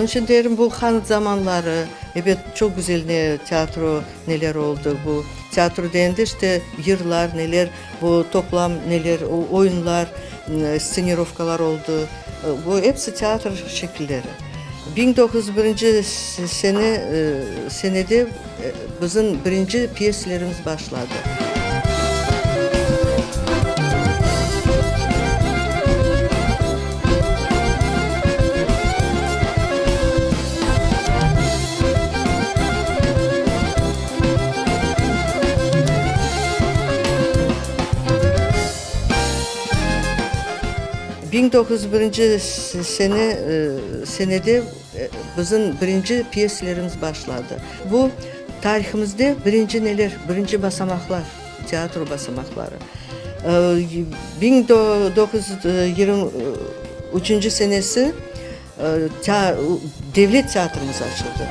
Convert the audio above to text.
Onun için derim bu Hanıt zamanları, evet çok güzel tiyatro neler oldu bu. Tiyatro denildi işte yıllar neler, bu toplam neler, oyunlar, scenerovkalar oldu. Bu hepsi tiyatro şekilleri. 1901 senede bizim birinci piyeslerimiz başladı. ...1901 senede bizim birinci piyeslerimiz başladı. Bu tarihimizde birinci basamaklar, tiyatro basamakları. 1923 senesi devlet tiyatromuz açıldı.